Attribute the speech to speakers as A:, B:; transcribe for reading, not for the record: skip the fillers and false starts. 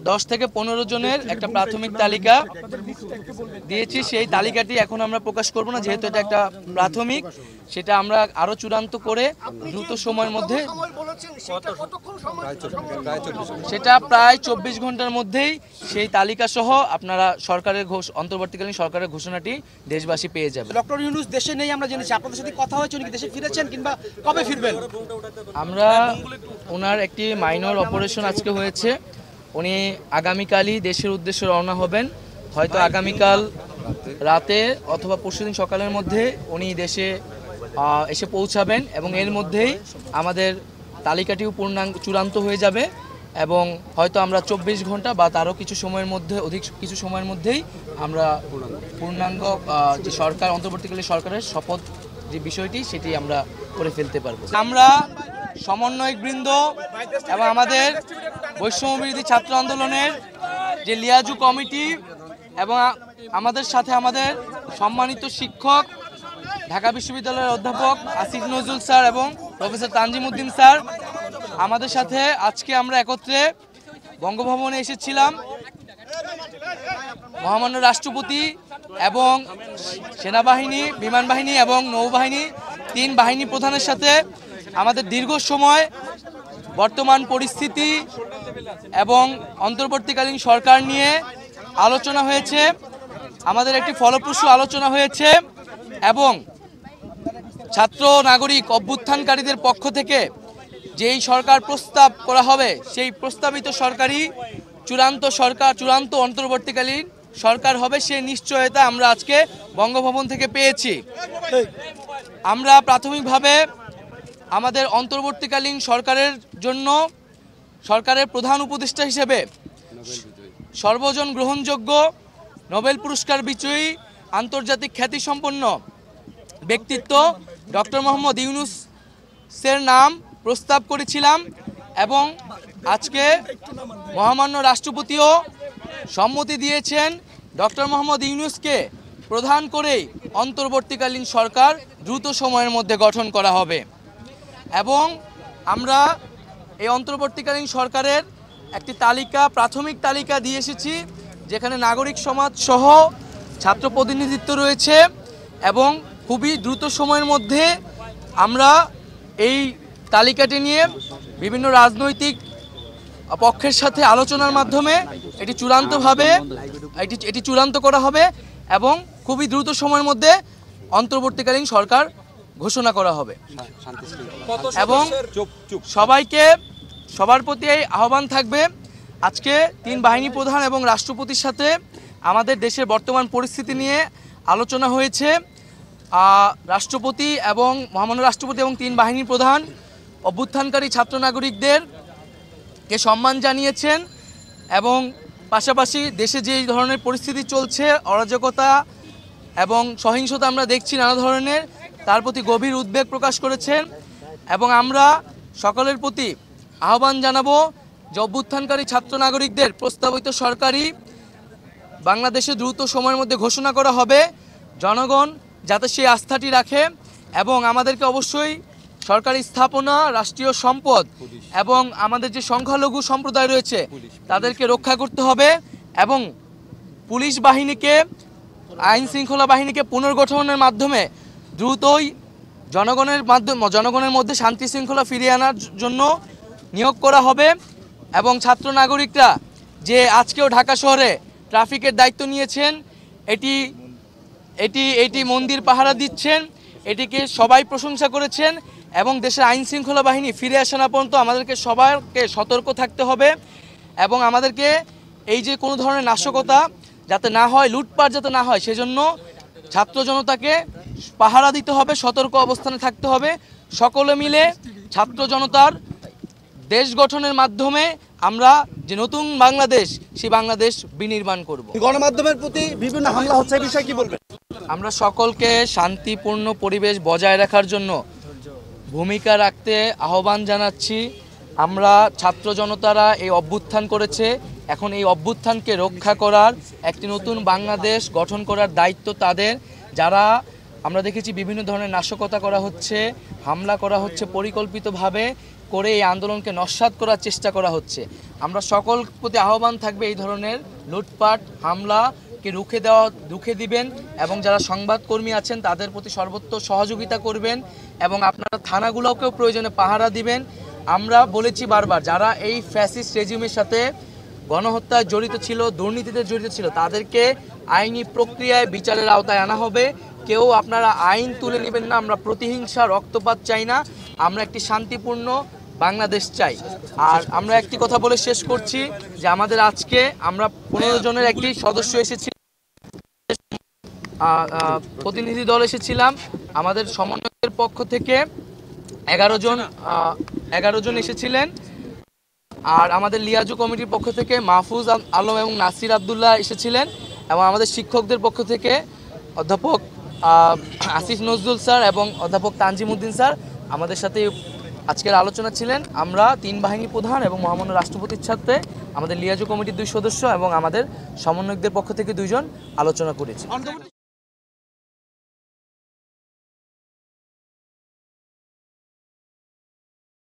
A: 10 থেকে 15 জনের একটা প্রাথমিক তালিকা দিয়েছি। সেই তালিকাটি এখন আমরা প্রকাশ করব না, যেহেতু এটা একটা প্রাথমিক। সেটা আমরা আরো চূড়ান্ত করে দ্রুত সময়ের মধ্যে, সেটা প্রায় 24 ঘন্টার মধ্যেই সেই তালিকা সহ আপনারা সরকারের অন্তর্বর্তীকালীন সরকারের ঘোষণাটি দেশবাসী পেয়ে যাবে।
B: ডক্টর ইউনূস দেশে নেই আমরা জেনেছি, আপনাদের সাথে কথা হয়েছে, উনি কি দেশে ফিরেছেন কিংবা কবে ফিরবেন?
A: আমরা ওনার একটি মাইনর অপারেশন আজকে হয়েছে, উনি আগামীকালই দেশের উদ্দেশ্যে রওনা হবেন। হয়তো আগামীকাল রাতে অথবা পরশুদিন সকালের মধ্যে উনি দেশে এসে পৌঁছাবেন এবং এর মধ্যেই আমাদের তালিকাটিও চূড়ান্ত হয়ে যাবে এবং হয়তো আমরা 24 ঘন্টা বা তারও কিছু সময়ের মধ্যে, অধিক কিছু সময়ের মধ্যেই আমরা পূর্ণাঙ্গ যে সরকার, অন্তর্বর্তীকালীন সরকারের শপথ যে বিষয়টি সেটি আমরা করে ফেলতে পারবো। আমরা সমন্বয়কবৃন্দ এবং আমাদের বৈষম্যবিরোধী ছাত্র আন্দোলনের যে লিয়াজু কমিটি এবং আমাদের সাথে আমাদের সম্মানিত শিক্ষক, ঢাকা বিশ্ববিদ্যালয়ের অধ্যাপক আসিফ নজরুল স্যার এবং প্রফেসর তানজিম উদ্দিন স্যার, আমাদের সাথে আজকে আমরা একত্রে বঙ্গভবনে এসেছিলাম। মহামান্য রাষ্ট্রপতি এবং সেনাবাহিনী, বিমান বাহিনী এবং নৌবাহিনী, 3 বাহিনী প্রধানের সাথে আমাদের দীর্ঘ সময় বর্তমান পরিস্থিতি এবং অন্তর্বর্তীকালীন সরকার নিয়ে আলোচনা হয়েছে। আমাদের একটি ফলপ্রসূ আলোচনা হয়েছে এবং ছাত্র নাগরিক অভ্যুত্থানকারীদের পক্ষ থেকে যেই সরকার প্রস্তাব করা হবে, সেই প্রস্তাবিত সরকারই চূড়ান্ত অন্তর্বর্তীকালীন সরকার হবে, সেই নিশ্চয়তা আমরা আজকে বঙ্গভবন থেকে পেয়েছি। আমরা প্রাথমিকভাবে আমাদের অন্তর্বর্তীকালীন সরকারের জন্য সরকারের প্রধান উপদেষ্টা হিসেবে সর্বজন গ্রহণযোগ্য নোবেল পুরস্কার বিজয়ী আন্তর্জাতিক খ্যাতিসম্পন্ন ব্যক্তিত্ব ডক্টর মোহাম্মদ ইউনূসের নাম প্রস্তাব করেছিলাম এবং আজকে মহামান্য রাষ্ট্রপতিও সম্মতি দিয়েছেন ডক্টর মোহাম্মদ ইউনূসকে প্রধান করেই অন্তর্বর্তীকালীন সরকার দ্রুত সময়ের মধ্যে গঠন করা হবে এবং আমরা এই অন্তর্বর্তীকালীন সরকারের একটি তালিকা, প্রাথমিক তালিকা দিয়ে এসেছি, যেখানে নাগরিক সমাজ সহ ছাত্র প্রতিনিধিত্ব রয়েছে এবং খুবই দ্রুত সময়ের মধ্যে আমরা এই তালিকাটি নিয়ে বিভিন্ন রাজনৈতিক পক্ষের সাথে আলোচনার মাধ্যমে এটি চূড়ান্ত করা হবে এবং খুবই দ্রুত সময়ের মধ্যে অন্তর্বর্তীকালীন সরকার ঘোষণা করা হবে এবং সবার প্রতি এই আহ্বান থাকবে। আজকে 3 বাহিনী প্রধান এবং রাষ্ট্রপতির সাথে আমাদের দেশের বর্তমান পরিস্থিতি নিয়ে আলোচনা হয়েছে। রাষ্ট্রপতি এবং মহামান্য রাষ্ট্রপতি এবং 3 বাহিনী প্রধান অভ্যুত্থানকারী ছাত্র নাগরিকদেরকে সম্মান জানিয়েছেন এবং পাশাপাশি দেশে যে ধরনের পরিস্থিতি চলছে, অরাজকতা এবং সহিংসতা আমরা দেখছি নানা ধরনের, তার প্রতি গভীর উদ্বেগ প্রকাশ করেছেন এবং আমরা সকলের প্রতি আহ্বান জানাবো যে অভ্যুত্থানকারী ছাত্র নাগরিকদের প্রস্তাবিত সরকারি বাংলাদেশে দ্রুত সময়ের মধ্যে ঘোষণা করা হবে। জনগণ যাতে সেই আস্থাটি রাখে এবং আমাদেরকে অবশ্যই সরকারি স্থাপনা, রাষ্ট্রীয় সম্পদ এবং আমাদের যে সংখ্যালঘু সম্প্রদায় রয়েছে তাদেরকে রক্ষা করতে হবে এবং পুলিশ বাহিনীকে, আইন শৃঙ্খলা বাহিনীকে পুনর্গঠনের মাধ্যমে দ্রুতই জনগণের মধ্যে শান্তি শৃঙ্খলা ফিরিয়ে আনার জন্য নিয়োগ করা হবে এবং ছাত্র নাগরিকরা যে আজকেও ঢাকা শহরে ট্রাফিকের দায়িত্ব নিয়েছেন, এটি মন্দির পাহারা দিচ্ছেন, এটিকে সবাই প্রশংসা করেছেন এবং দেশের আইন শৃঙ্খলা বাহিনী ফিরে আসা না পর্যন্ত আমাদেরকে সবাইকে সতর্ক থাকতে হবে এবং আমাদেরকে এই যে কোনো ধরনের নাশকতা যাতে না হয়, লুটপাট যাতে না হয়, সেজন্য ছাত্র জনতাকে পাহারা দিতে হবে, সতর্ক অবস্থানে থাকতে হবে। সকলে মিলে ছাত্র জনতার দেশ গঠনের মাধ্যমে আমরা যে নতুন বাংলাদেশ, সেই বাংলাদেশ বিনির্মাণ করব।
B: গণমাধ্যমের প্রতি বিভিন্ন হামলা হচ্ছে, এই বিষয়ে কি বলবেন?
A: আমরা সকলকে শান্তিপূর্ণ পরিবেশ বজায় রাখার জন্য ভূমিকা রাখতে আহ্বান জানাচ্ছি। আমরা ছাত্র জনতারা এই অভ্যুত্থান করেছে, এখন এই অভ্যুত্থানকে রক্ষা করার, একটি নতুন বাংলাদেশ গঠন করার দায়িত্ব তাদের। যারা আমরা দেখেছি বিভিন্ন ধরনের নাশকতা করা হচ্ছে, হামলা করা হচ্ছে, পরিকল্পিতভাবে করে এই আন্দোলনকে নস্যাৎ করার চেষ্টা করা হচ্ছে। আমরা সকল প্রতি আহ্বান থাকবে এই ধরনের লুটপাট হামলাকে রুখে দিবেন এবং যারা সংবাদকর্মী আছেন তাদের প্রতি সর্বোচ্চ সহযোগিতা করবেন এবং আপনারা থানাগুলোকেও প্রয়োজনে পাহারা দিবেন। আমরা বলেছি বারবার, যারা এই ফ্যাসিস্ট রেজিমের সাথে গণহত্যায় জড়িত ছিল, দুর্নীতিতে জড়িত ছিল, তাদেরকে আইনি প্রক্রিয়ায় বিচারের আওতায় আনা হবে। কেউ আপনারা আইন তুলে নেবেন না। আমরা প্রতিহিংসা রক্তপাত চাই না, আমরা একটি শান্তিপূর্ণ বাংলাদেশ চাই। আর আমরা একটি কথা বলে শেষ করছি যে আমাদের আজকে আমরা 15 জনের একটি সদস্য এসেছি, প্রতিনিধি দল এসেছিলাম। আমাদের সমন্বয়ের পক্ষ থেকে 11 জন এসেছিলেন। আর আমাদের লিয়াজু কমিটির পক্ষ থেকে মাহফুজ আলম এবং নাসির আবদুল্লাহ এসেছিলেন এবং আমাদের শিক্ষকদের পক্ষ থেকে অধ্যাপক আসিফ নজরুল স্যার এবং অধ্যাপক তানজিম উদ্দিন স্যার আমাদের সাথে আজকের আলোচনা ছিলেন। আমরা 3 বাহিনী প্রধান এবং মহামান্য রাষ্ট্রপতির সাথে আমাদের লিয়াজু কমিটির 2 সদস্য এবং আমাদের সমন্বয়কদের পক্ষ থেকে 2 জন আলোচনা করেছি।